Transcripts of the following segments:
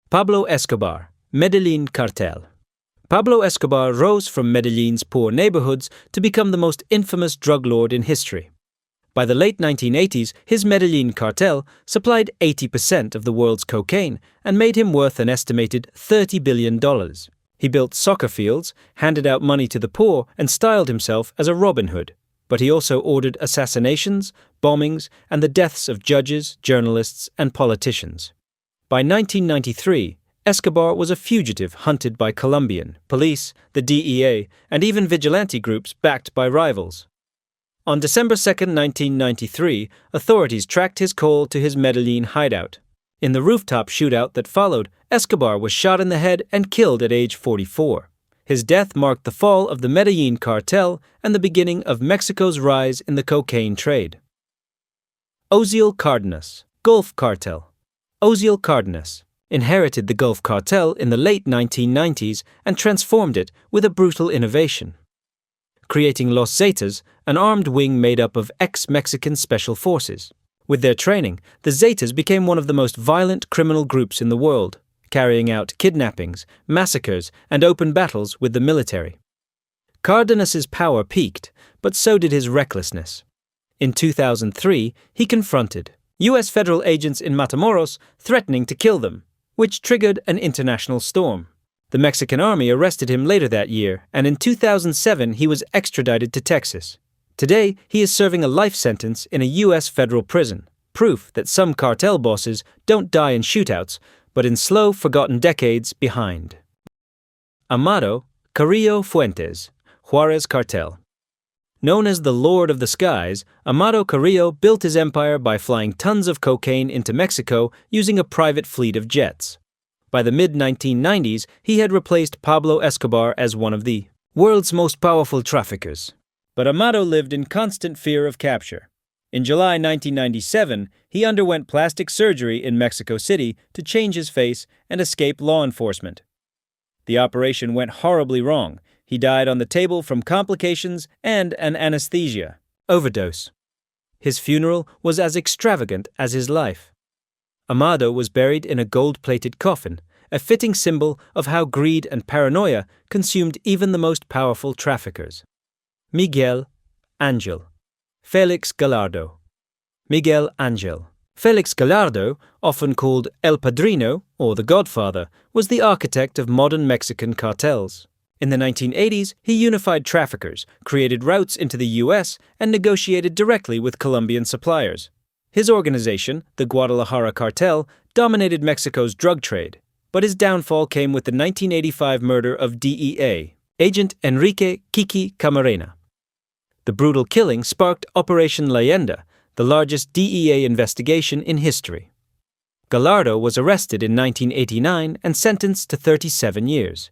Pablo Escobar, Medellín Cartel. Pablo Escobar rose from Medellin's poor neighborhoods to become the most infamous drug lord in history. By the late 1980s, his Medellín cartel supplied 80% of the world's cocaine and made him worth an estimated $30 billion. He built soccer fields, handed out money to the poor, and styled himself as a Robin Hood. But he also ordered assassinations, bombings, and the deaths of judges, journalists, and politicians. By 1993, Escobar was a fugitive hunted by Colombian police, the DEA, and even vigilante groups backed by rivals. On December 2, 1993, authorities tracked his call to his Medellín hideout. In the rooftop shootout that followed, Escobar was shot in the head and killed at age 44. His death marked the fall of the Medellín cartel and the beginning of Mexico's rise in the cocaine trade. Osiel Cárdenas, Gulf Cartel. Osiel Cárdenas inherited the Gulf Cartel in the late 1990s and transformed it with a brutal innovation, creating Los Zetas, an armed wing made up of ex-Mexican special forces. With their training, the Zetas became one of the most violent criminal groups in the world, carrying out kidnappings, massacres, and open battles with the military. Cárdenas's power peaked, but so did his recklessness. In 2003, he confronted U.S. federal agents in Matamoros threatening to kill them, which triggered an international storm. The Mexican army arrested him later that year, and in 2007 he was extradited to Texas. Today, he is serving a life sentence in a U.S. federal prison, proof that some cartel bosses don't die in shootouts, but in slow, forgotten decades behind. Amado Carrillo Fuentes, Juarez Cartel. Known as the Lord of the Skies, Amado Carrillo built his empire by flying tons of cocaine into Mexico using a private fleet of jets. By the mid-1990s, he had replaced Pablo Escobar as one of the world's most powerful traffickers. But Amado lived in constant fear of capture. In July 1997, he underwent plastic surgery in Mexico City to change his face and escape law enforcement. The operation went horribly wrong. He died on the table from complications and an anesthesia overdose. His funeral was as extravagant as his life. Amado was buried in a gold-plated coffin, a fitting symbol of how greed and paranoia consumed even the most powerful traffickers. Miguel Angel. Felix Gallardo. Miguel Angel. Felix Gallardo, often called El Padrino or the Godfather, was the architect of modern Mexican cartels. In the 1980s, he unified traffickers, created routes into the U.S., and negotiated directly with Colombian suppliers. His organization, the Guadalajara Cartel, dominated Mexico's drug trade, but his downfall came with the 1985 murder of DEA agent Enrique Kiki Camarena. The brutal killing sparked Operation Leyenda, the largest DEA investigation in history. Gallardo was arrested in 1989 and sentenced to 37 years.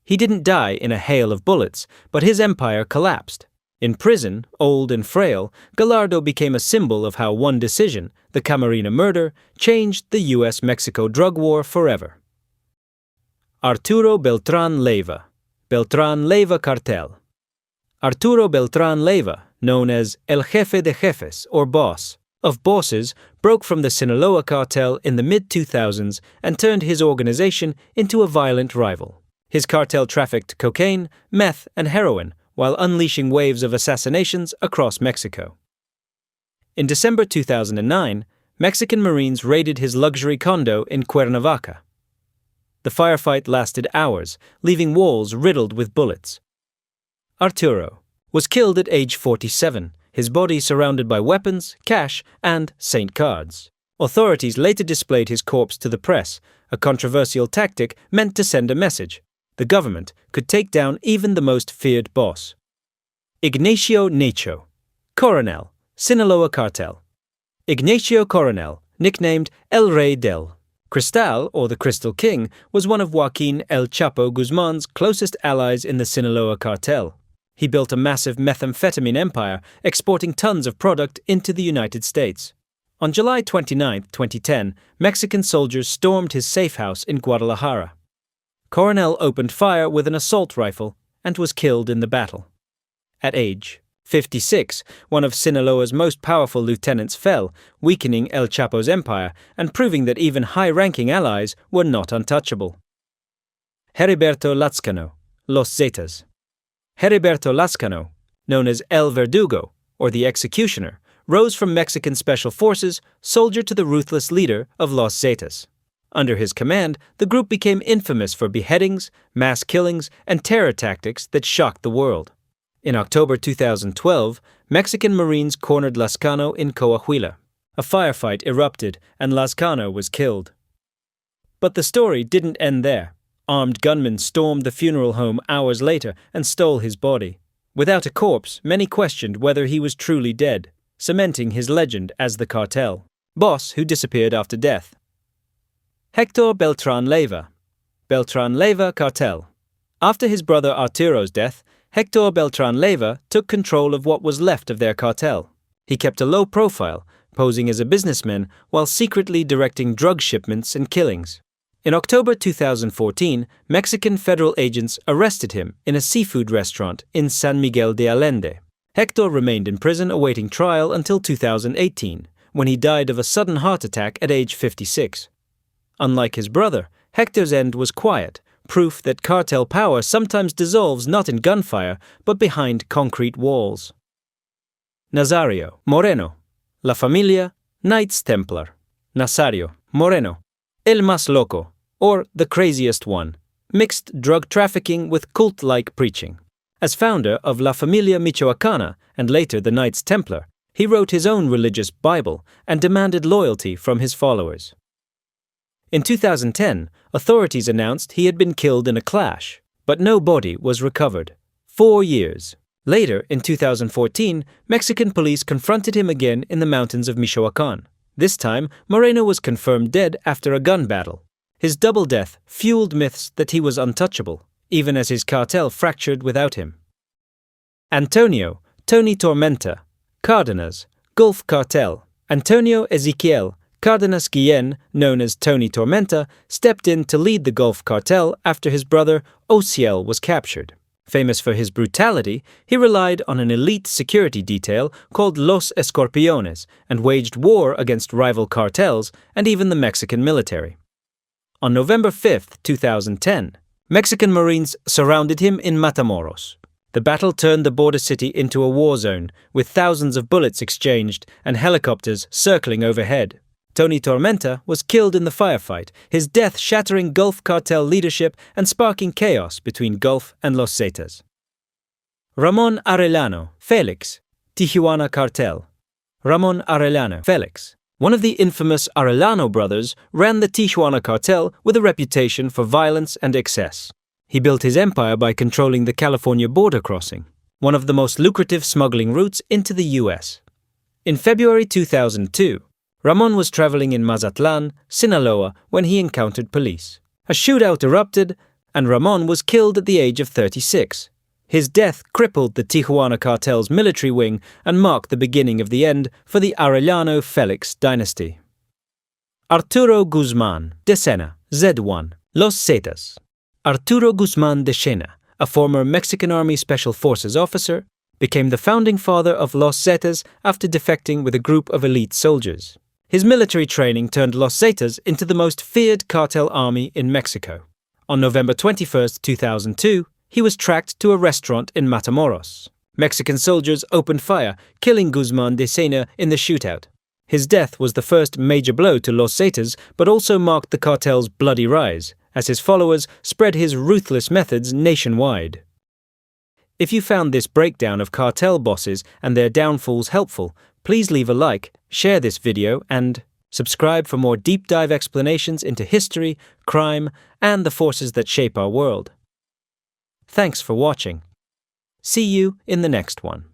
He didn't die in a hail of bullets, but his empire collapsed. In prison, old and frail, Gallardo became a symbol of how one decision, the Camarena murder, changed the U.S.-Mexico drug war forever. Arturo Beltrán Leyva, Beltrán Leyva Cartel. Arturo Beltrán Leyva, known as El Jefe de Jefes, or Boss, of Bosses, broke from the Sinaloa cartel in the mid-2000s and turned his organization into a violent rival. His cartel trafficked cocaine, meth, and heroin, while unleashing waves of assassinations across Mexico. In December 2009, Mexican Marines raided his luxury condo in Cuernavaca. The firefight lasted hours, leaving walls riddled with bullets. Arturo was killed at age 47, his body surrounded by weapons, cash, and Saint cards. Authorities later displayed his corpse to the press, a controversial tactic meant to send a message. The government could take down even the most feared boss. Ignacio Nacho, Coronel, Sinaloa Cartel. Ignacio Coronel, nicknamed El Rey del Cristal, or the Crystal King, was one of Joaquin El Chapo Guzman's closest allies in the Sinaloa Cartel. He built a massive methamphetamine empire, exporting tons of product into the United States. On July 29, 2010, Mexican soldiers stormed his safe house in Guadalajara. Coronel opened fire with an assault rifle and was killed in the battle. At age 56, one of Sinaloa's most powerful lieutenants fell, weakening El Chapo's empire and proving that even high-ranking allies were not untouchable. Heriberto Lazcano, Los Zetas. Heriberto Lazcano, known as El Verdugo, or the Executioner, rose from Mexican Special Forces, soldier to the ruthless leader of Los Zetas. Under his command, the group became infamous for beheadings, mass killings, and terror tactics that shocked the world. In October 2012, Mexican Marines cornered Lazcano in Coahuila. A firefight erupted and Lazcano was killed. But the story didn't end there. Armed gunmen stormed the funeral home hours later and stole his body. Without a corpse, many questioned whether he was truly dead, cementing his legend as the Cartel boss who disappeared after death. Hector Beltrán Leyva. Beltrán Leyva Cartel. After his brother Arturo's death, Hector Beltrán Leyva took control of what was left of their cartel. He kept a low profile, posing as a businessman while secretly directing drug shipments and killings. In October 2014, Mexican federal agents arrested him in a seafood restaurant in San Miguel de Allende. Hector remained in prison awaiting trial until 2018, when he died of a sudden heart attack at age 56. Unlike his brother, Hector's end was quiet, proof that cartel power sometimes dissolves not in gunfire, but behind concrete walls. Nazario Moreno. La Familia, Knights Templar. Nazario Moreno. El Más Loco, or the Craziest One. Mixed drug trafficking with cult-like preaching. As founder of La Familia Michoacana and later the Knights Templar, he wrote his own religious Bible and demanded loyalty from his followers. In 2010, authorities announced he had been killed in a clash, but no body was recovered. 4 years. Later, in 2014, Mexican police confronted him again in the mountains of Michoacan. This time, Moreno was confirmed dead after a gun battle. His double death fueled myths that he was untouchable, even as his cartel fractured without him. Antonio, Tony Tormenta, Cárdenas, Gulf Cartel. Antonio Ezequiel Cárdenas Guillén, known as Tony Tormenta, stepped in to lead the Gulf Cartel after his brother Osiel was captured. Famous for his brutality, he relied on an elite security detail called Los Escorpiones and waged war against rival cartels and even the Mexican military. On November 5, 2010, Mexican Marines surrounded him in Matamoros. The battle turned the border city into a war zone, with thousands of bullets exchanged and helicopters circling overhead. Tony Tormenta was killed in the firefight, his death shattering Gulf Cartel leadership and sparking chaos between Gulf and Los Zetas. Ramon Arellano, Felix, Tijuana Cartel. Ramon Arellano, Felix. One of the infamous Arellano brothers ran the Tijuana Cartel with a reputation for violence and excess. He built his empire by controlling the California border crossing, one of the most lucrative smuggling routes into the U.S. In February 2002, Ramon was traveling in Mazatlan, Sinaloa, when he encountered police. A shootout erupted, and Ramon was killed at the age of 36. His death crippled the Tijuana Cartel's military wing and marked the beginning of the end for the Arellano-Felix dynasty. Arturo Guzmán de Sena, Z1, Los Zetas. Arturo Guzmán de Sena, a former Mexican Army Special Forces officer, became the founding father of Los Zetas after defecting with a group of elite soldiers. His military training turned Los Zetas into the most feared cartel army in Mexico. On November 21, 2002, he was tracked to a restaurant in Matamoros. Mexican soldiers opened fire, killing Guzmán de Sena in the shootout. His death was the first major blow to Los Zetas, but also marked the cartel's bloody rise, as his followers spread his ruthless methods nationwide. If you found this breakdown of cartel bosses and their downfalls helpful, please leave a like, share this video, and subscribe for more deep dive explanations into history, crime, and the forces that shape our world. Thanks for watching. See you in the next one.